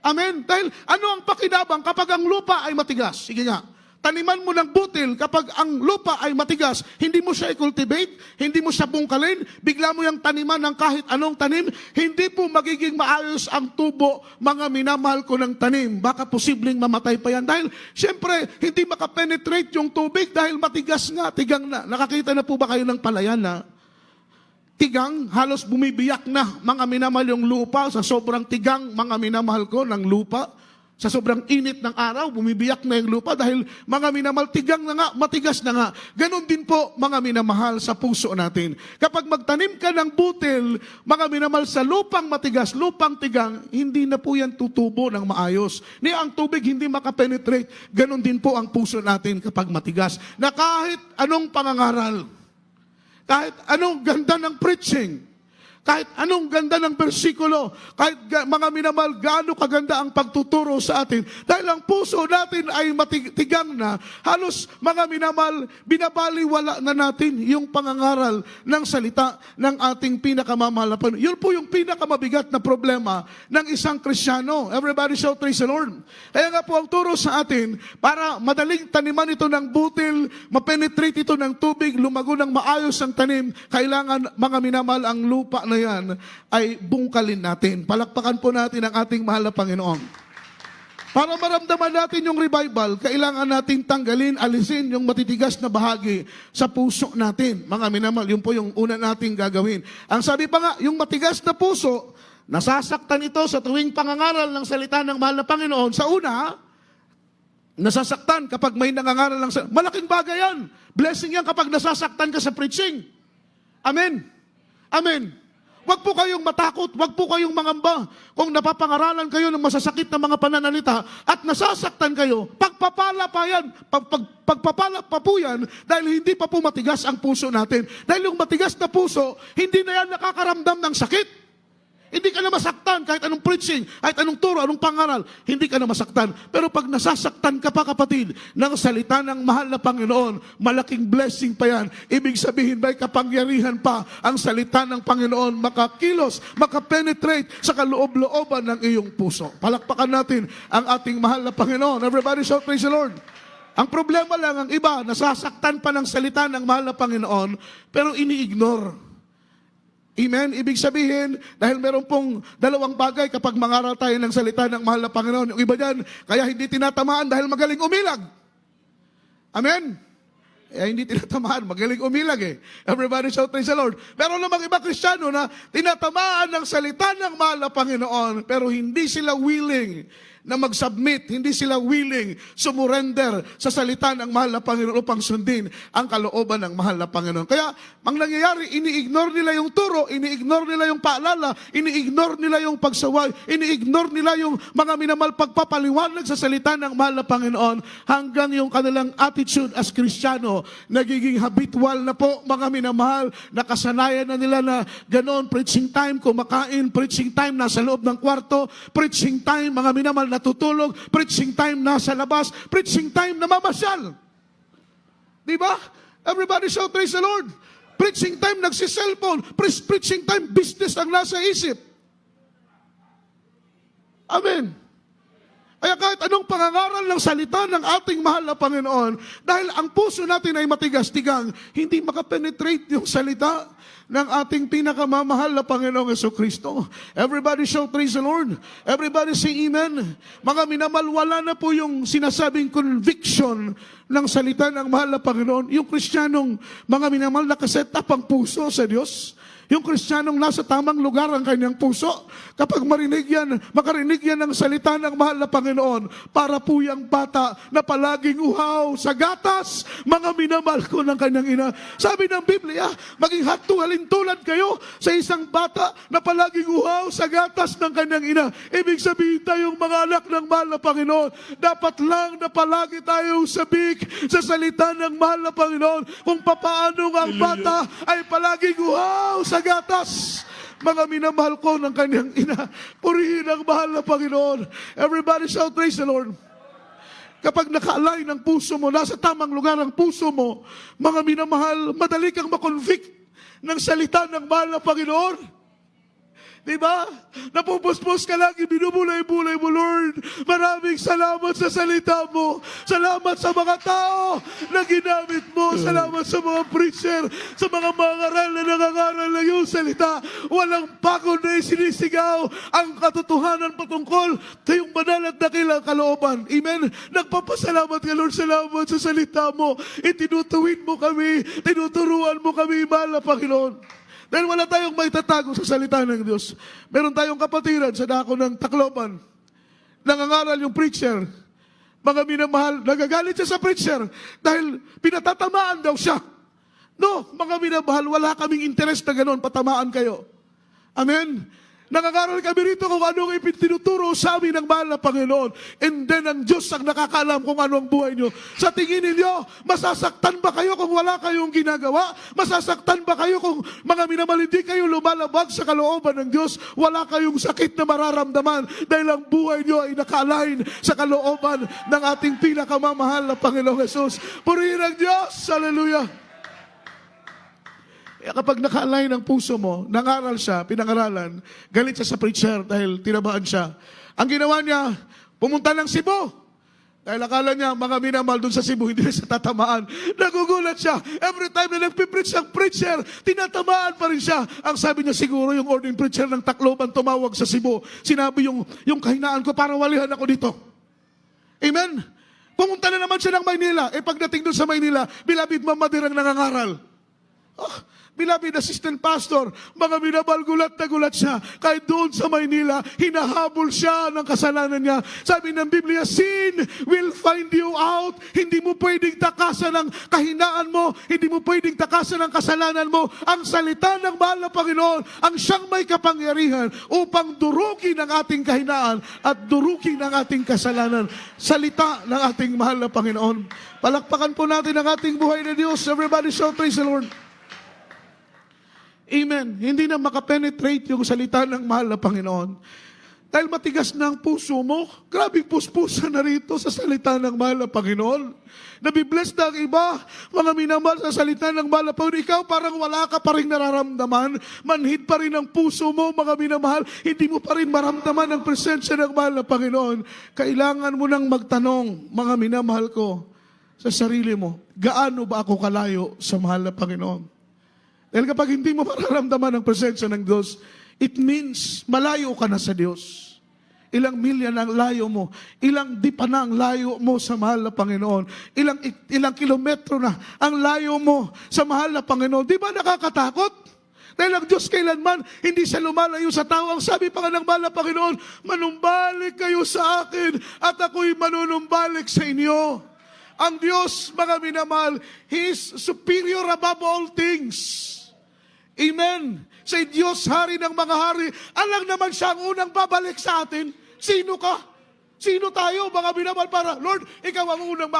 Amen? Dahil ano ang pakinabang kapag ang lupa ay matigas? Sige nga. Taniman mo ng butil kapag ang lupa ay matigas, hindi mo siya i-cultivate, hindi mo siya bungkalin, bigla mo yung taniman ng kahit anong tanim, hindi po magiging maayos ang tubo, mga minamahal ko ng tanim. Baka posibleng mamatay pa yan. Dahil, siyempre, hindi makapenetrate yung tubig dahil matigas nga, tigang na. Nakakita na po ba kayo ng palayan na tigang, halos bumibiyak na, mga minamahal yung lupa, sa sobrang tigang, mga minamahal ko ng lupa? Sa sobrang init ng araw, bumibiyak na yung lupa dahil mga minamahal, tigang na nga, matigas na nga. Ganon din po, mga minamahal, sa puso natin. Kapag magtanim ka ng butil, mga minamahal, sa lupang matigas, lupang tigang, hindi na po yan tutubo ng maayos. Ni ang tubig hindi makapenetrate. Ganon din po ang puso natin kapag matigas. Na kahit anong pangangaral, kahit anong ganda ng preaching, kahit anong ganda ng bersikulo, kahit mga minamahal, gaano kaganda ang pagtuturo sa atin, dahil ang puso natin ay matigang na, halos mga minamahal, binabaliwala na natin yung pangangaral ng salita ng ating pinakamamahal na Panginoon. Yun po yung pinakamabigat na problema ng isang Kristiyano. Everybody shout, praise the Lord. Kaya nga po ang turo sa atin, para madaling taniman ito ng butil, mapenetrate ito ng tubig, lumago ng maayos ang tanim, kailangan, mga minamahal, ang lupa na yan ay bungkalin natin. Palakpakan po natin ang ating mahal na Panginoon. Para maramdaman natin yung revival, kailangan natin tanggalin, alisin yung matitigas na bahagi sa puso natin. Mga minamahal, yun po yung una nating gagawin. Ang sabi pa nga, yung matigas na puso, nasasaktan ito sa tuwing pangangaral ng salita ng mahal na Panginoon. Sa una, nasasaktan kapag may nangangaral ng salita. Malaking bagay yan. Blessing yan kapag nasasaktan ka sa preaching. Amen. Amen. Huwag po kayong matakot, huwag po kayong mangamba. Kung napapangaralan kayo ng masasakit na mga pananalita at nasasaktan kayo, pagpapala pa yan, pagpapala pa po yan dahil hindi pa po matigas ang puso natin. Dahil yung matigas na puso, hindi na yan nakakaramdam ng sakit. Hindi ka na masaktan kahit anong preaching, kahit anong turo, anong pangaral. Hindi ka na masaktan. Pero pag nasasaktan ka pa, kapatid, ng salita ng mahal na Panginoon, malaking blessing pa yan. Ibig sabihin, may kapangyarihan pa ang salita ng Panginoon makakilos, makapenetrate sa kaloob-looban ng iyong puso. Palakpakan natin ang ating mahal na Panginoon. Everybody shout, praise the Lord. Ang problema lang, ang iba, nasasaktan pa ng salita ng mahal na Panginoon, pero ini-ignore. Amen? Ibig sabihin, dahil meron pong dalawang bagay kapag mangaral tayo ng salita ng mahal na Panginoon. Yung iba dyan, kaya hindi tinatamaan dahil magaling umilag. Amen? Kaya hindi tinatamaan, magaling umilag eh. Everybody shout, praise the Lord. Meron namang iba Kristiyano na tinatamaan ng salita ng mahal na Panginoon, pero hindi sila willing na mag-submit, hindi sila willing sumurrender sa salita ng mahal na Panginoon upang sundin ang kalooban ng mahal na Panginoon. Kaya, ang nangyayari, ini-ignore nila yung turo, ini-ignore nila yung paalala, ini-ignore nila yung pagsaway, ini-ignore nila yung mga minamal pagpapaliwanag sa salita ng mahal na Panginoon, hanggang yung kanilang attitude as Kristiyano, nagiging habitual na po, mga minamahal, nakasanayan na nila na ganoon, preaching time, kumakain, preaching time, nasa loob ng kwarto, preaching time, mga minamahal, natutulog, preaching time nasa labas, preaching time namamasyal. Di ba? Everybody shout, praise the Lord. Preaching time nagsi-cellphone, preaching time business ang nasa isip. Amen. Kaya kahit anong pangangaral ng salita ng ating mahal na Panginoon, dahil ang puso natin ay matigas-tigang, hindi makapenetrate yung salita ng ating pinakamamahal na Panginoong Jesucristo. Everybody shout, praise the Lord. Everybody say amen. Mga minamahal, wala na po yung sinasabing conviction ng salita ng mahal na Panginoon. Yung Kristiyanong mga minamahal, nakaset up ang puso sa Diyos. Yung Kristiyanong nasa tamang lugar ang kanyang puso. Kapag makarinig yan ng salita ng mahal na Panginoon, para po yung bata na palaging uhaw sa gatas, mga minamahal ko ng kanyang ina. Sabi ng Biblia, maging halintulad kayo sa isang bata na palaging uhaw sa gatas ng kanyang ina. Ibig sabihin tayong mga anak ng mahal na Panginoon, dapat lang na palagi tayong sabik sa salita ng mahal na Panginoon kung papaano ang bata ay palaging uhaw sa gatas. Mga minamahal ko ng kanyang ina, purihin ang mahal na Panginoon. Everybody shout, praise the Lord. Kapag naka-align ang puso mo, nasa tamang lugar ang puso mo, mga minamahal, madali kang makonvict ng salita ng mahal na Panginoon. Diba? Napupuspos ka lagi, binubulay-bulay mo, Lord. Maraming salamat sa salita mo. Salamat sa mga tao na ginamit mo. Salamat sa mga preacher, sa mga mangaral na nangangaral ng iyong salita. Walang pagod na isinisigaw ang katotohanan patungkol sa iyong banal at dakilang kalooban. Amen? Nagpapasalamat ka, Lord. Salamat sa salita mo. Itinutuwid mo kami. Tinuturuan mo kami, mahal na Panginoon. Dahil wala tayong may tatago sa salita ng Diyos. Meron tayong kapatiran sa dako ng Tacloban. Nangangaral yung preacher. Mga minamahal, nagagalit siya sa preacher dahil pinatatamaan daw siya. No, mga minamahal, wala kaming interest na gano'n, patamaan kayo. Amen? Nangangaral kami rito kung ano ang ipinuturo sa amin ng mahal na Panginoon. And then ang Diyos ang nakakaalam kung ano ang buhay nyo. Sa tingin ninyo, masasaktan ba kayo kung wala kayong ginagawa? Masasaktan ba kayo kung mga minamahal hindi kayo lumalabag sa kalooban ng Diyos? Wala kayong sakit na mararamdaman dahil ang buhay nyo ay naka-align sa kalooban ng ating pinakamamahal na Panginoong Jesus. Purihin ang Diyos! Hallelujah! Kapag naka-align ang puso mo, nangaral siya, pinangaralan, galit siya sa preacher dahil tinabaan siya. Ang ginawa niya, pumunta ng Cebu. Dahil akala niya, mga minamahal dun sa Cebu, hindi siya tatamaan. Nagugulat siya. Every time na nagpipreach ang preacher, tinatamaan pa rin siya. Ang sabi niya, siguro yung ordering preacher ng Tacloban tumawag sa Cebu. Sinabi yung kahinaan ko, para walihan ako dito. Amen? Pumunta na naman siya ng Maynila. Pagdating doon sa Maynila, bilabid mamadirang nangangaral. Beloved assistant pastor, mga minamahal, gulat na gulat siya. Kahit doon sa Maynila, hinahabol siya ng kasalanan niya. Sabi ng Biblia, sin will find you out. Hindi mo pwedeng takasan ang kahinaan mo. Hindi mo pwedeng takasan ang kasalanan mo. Ang salita ng mahal na Panginoon, ang siyang may kapangyarihan upang durugin ang ating kahinaan at durugin ang ating kasalanan. Salita ng ating mahal na Panginoon. Palakpakan po natin ang ating buhay na Diyos. Everybody shout, praise the Lord. Amen. Hindi na makapenetrate yung salita ng mahal na Panginoon. Dahil matigas na ang puso mo, grabing puspusan na rito sa salita ng mahal na Panginoon. Nabibless na ang iba, mga minamahal sa salita ng mahal na Panginoon. Ikaw parang wala ka pa rin nararamdaman. Manhid pa rin ang puso mo, mga minamahal. Hindi mo pa rin maramdaman ang presensya ng mahal na Panginoon. Kailangan mo nang magtanong, mga minamahal ko, sa sarili mo, gaano ba ako kalayo sa mahal na Panginoon? Dahil kapag hindi mo mararamdaman ang presensya ng Diyos, it means malayo ka na sa Diyos. Ilang milya na ang layo mo, ilang di pa na ang layo mo sa mahal na Panginoon, ilang kilometro na ang layo mo sa mahal na Panginoon. Di ba nakakatakot? Dahil ang Diyos kailanman, hindi siya lumalayo sa tao. Ang sabi pa nga ng mahal na Panginoon, manumbalik kayo sa akin at ako'y manunumbalik sa inyo. Ang Diyos, mga minamahal, He is superior above all things. Amen. Sa Diyos, hari ng mga hari, alam naman siya ang unang babalik sa atin. Sino ka? Sino tayo, mga minamahal, para, Lord, ikaw ang unang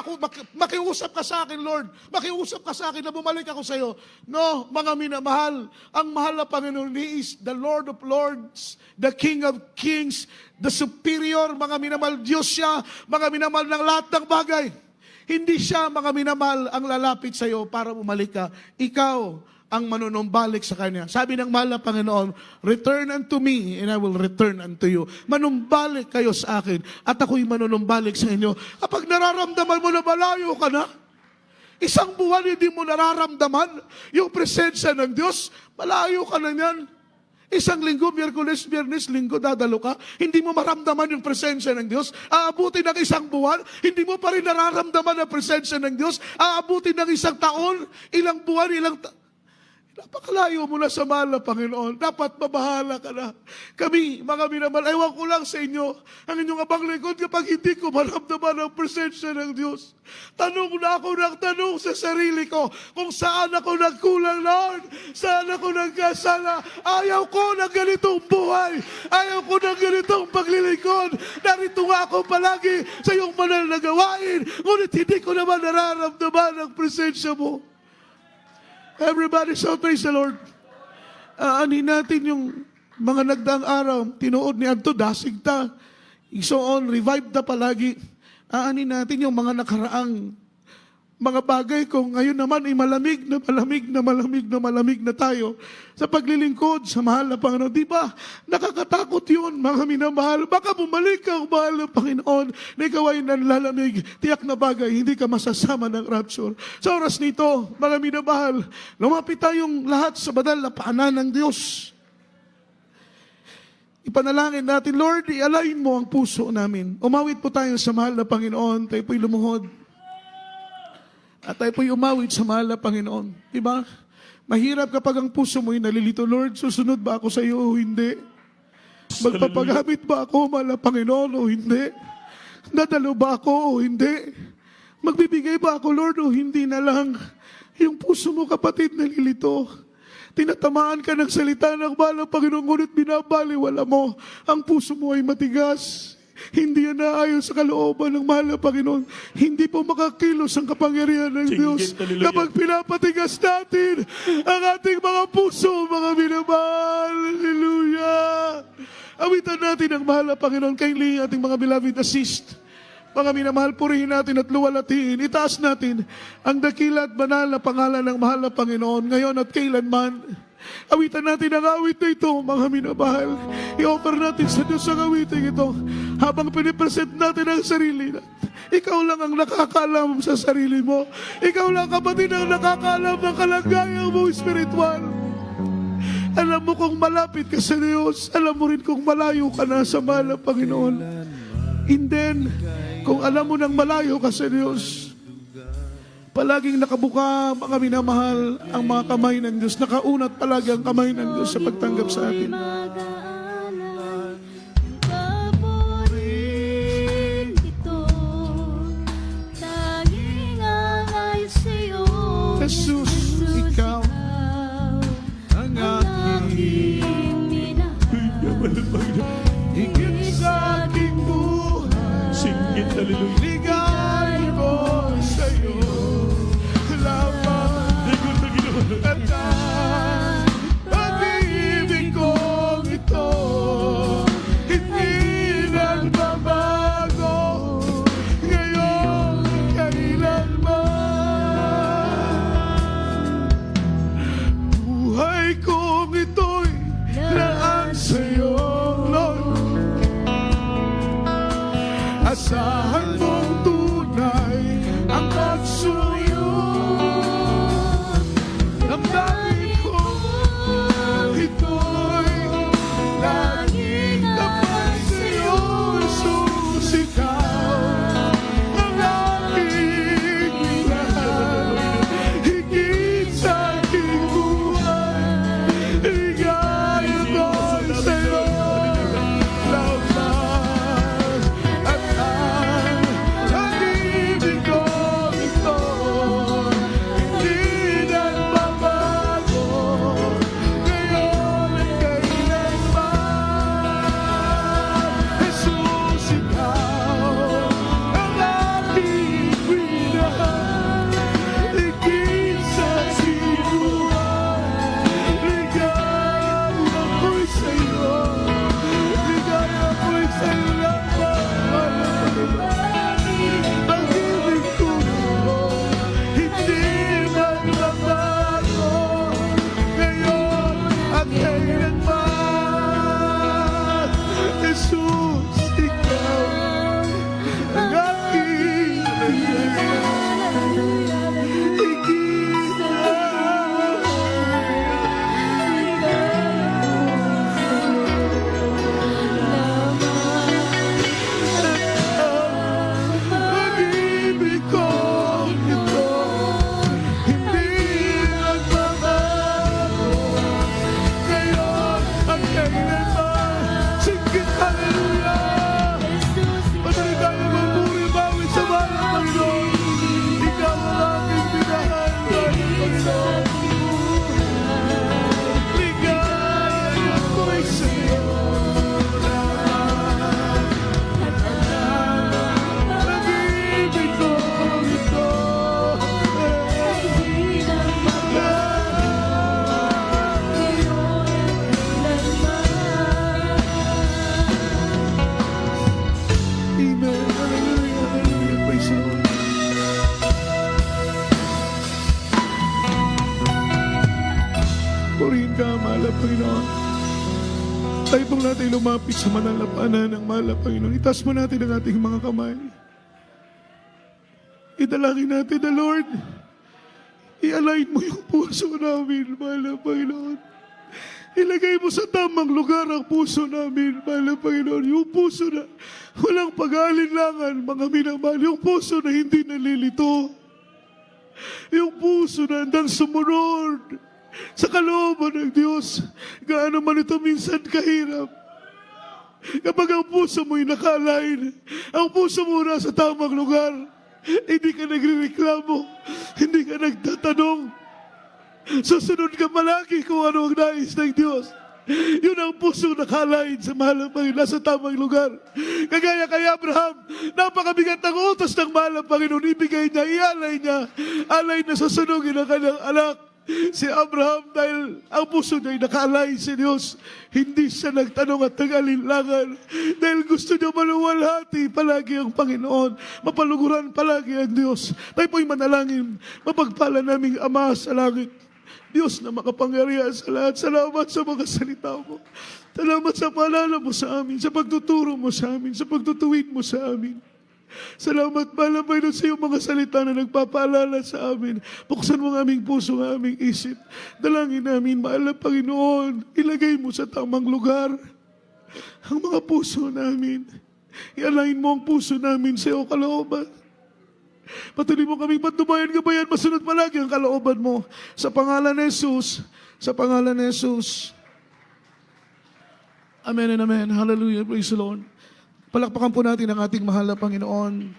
makiusap ka sa akin, Lord. Makiusap ka sa akin na bumalik ako sa iyo. No, mga minamahal, ang mahal na Panginoon, He is the Lord of Lords, the King of Kings, the superior, mga minamahal, Diyos siya, mga minamahal ng lahat ng bagay. Hindi siya, mga minamahal, ang lalapit sa iyo para bumalik ka. Ikaw ang manunumbalik sa Kanya. Sabi ng mahal na Panginoon, return unto me and I will return unto you. Manumbalik kayo sa akin at ako'y manunumbalik sa inyo. Kapag nararamdaman mo na malayo ka na, isang buwan hindi mo nararamdaman yung presensya ng Diyos, malayo ka na yan. Isang linggo, Miyerkules, Biyernes, Linggo, dadalo ka, hindi mo maramdaman yung presensya ng Diyos. Aabutin ng isang buwan, hindi mo pa rin nararamdaman ang presensya ng Diyos. Aabutin ng isang taon, ilang buwan, napakalayo mo na sa mahal na Panginoon. Dapat mabahala ka na. Kami, mga minamahal, ewan ko lang sa inyo, ang inyong abang likod kapag hindi ko maramdaman ang presensya ng Diyos. Tanong na ako ng tanong sa sarili ko kung saan ako nagkulang, Lord. Saan ako nagkasala. Ayaw ko ng ganitong buhay. Ayaw ko ng ganitong paglilingkod. Narito nga ako palagi sa iyong banal na gawain. Ngunit hindi ko naman nararamdaman ang presensya mo. Everybody, so praise the Lord. Aanin natin yung mga nagdaang araw, tinuod ni Anto, dasig ta. So on, revive ta palagi. Aanin natin yung mga nakaraang mga bagay kung ngayon naman ay malamig na tayo sa paglilingkod sa mahal na Panginoon. Di ba? Nakakatakot yun, mga minamahal. Baka bumalik ka, mahal na Panginoon, na ikaw ay nanlalamig. Tiyak na bagay, hindi ka masasama ng rapture. Sa oras nito, mga minamahal, lumapit tayong lahat sa banal na paanan ng Diyos. Ipanalangin natin, Lord, i-align mo ang puso namin. Umawit po tayo sa mahal na Panginoon. Tayo po'y lumuhod. At tayo po'y umawit sa mahal na Panginoon. Diba? Mahirap kapag ang puso mo'y nalilito, Lord, susunod ba ako sa iyo o hindi? Magpapagamit ba ako, mahal na Panginoon, o hindi? Dadalo ba ako o hindi? Magbibigay ba ako, Lord, o hindi na lang? Yung puso mo, kapatid, nalilito. Tinatamaan ka ng salita ng mahal na Panginoon, ngunit binabaliwala mo. Ang puso mo ay matigas. Hindi yan naayon sa kalooban ng mahal na Panginoon. Hindi po makakilos ang kapangyarihan ng Diyos kapag pinapatigas natin ang ating mga puso, mga minamahal. Hallelujah! Awitan natin ang mahal na Panginoon. Kindly ating mga beloved assist. Mga minamahal, purihin natin at luwalatiin. Itaas natin ang dakila at banal na pangalan ng mahal na Panginoon ngayon at kailanman. Awitan natin ang awit na ito, mga minamahal. I-offer natin sa Diyos ang awitin ito habang pinipresent natin ang sarili natin. Ikaw lang ang nakakaalam sa sarili mo. Ikaw lang, kapatid, ang nakakaalam ng kalagayan mo espiritual. Alam mo kung malapit ka sa Diyos. Alam mo rin kung malayo ka na sa mahal na Panginoon. And then, kung alam mo nang malayo ka sa Diyos, palaging nakabuka, mga minamahal, ang mga kamay ng Diyos. Nakaunat palagi ang kamay ng Diyos sa pagtanggap sa atin. Jesus, ikaw ang aking higit sa aking buhay. Singgit, hallelujah. Ligay ko sa iyo. Lamang at Purihin ka, mahal na Panginoon. Tayo pong natin lumapit sa manalapanan ng mahal na Panginoon. Itaas mo natin ang ating mga kamay. Idalangin natin na Lord, i-align mo yung puso namin, mahal na Panginoon. Ilagay mo sa tamang lugar ang puso namin, mahal na Panginoon. Yung puso na walang pag-aalinlangan, mga minamahal. Yung puso na hindi nalilito. Yung puso na handang sumunod sa kalooban ng Diyos. Gaano man ito minsan kahirap. Kapag ang puso mo'y naka-align, ang puso mo nasa tamang lugar, hindi ka nagrereklamo, hindi ka nagtatanong. Susunod ka palagi kung ano ang nais ng Diyos. Yun ang puso nakalain sa mahal ng Panginoon, nasa tamang lugar. Kagaya kay Abraham, napakabigat ng utos ng mahal ng Panginoon, ibigay niya, ialay niya, alay na sasunugin ang kanyang anak. Si Abraham, dahil ang puso niya ay nakaalay sa Diyos, hindi siya nagtanong at nag-alinlangan. Dahil gusto niya maluwalhati palagi ang Panginoon, mapaluguran palagi ang Diyos. Tayo po'y manalangin, mapagpala naming Ama sa langit. Diyos na makapangyarihan sa lahat, salamat sa mga salita mo. Salamat sa paalala mo sa amin, sa pagtuturo mo sa amin, sa pagtutuwid mo sa amin. Salamat, mahal na Panginoon, sa iyong mga salita na nagpapaalala sa amin. Buksan mo ang aming puso, ang aming isip. Dalangin namin, mahal na Panginoon, ilagay mo sa tamang lugar ang mga puso namin. I-align mo ang puso namin sa iyong kalooban. Patuloy mo kaming patnubayan, gabayan, masunod palagi ang kalooban mo. Sa pangalan ni Jesus, sa pangalan ni Jesus. Amen and amen. Hallelujah. Praise the Lord. Palakpakan po natin ang ating mahal na Panginoon.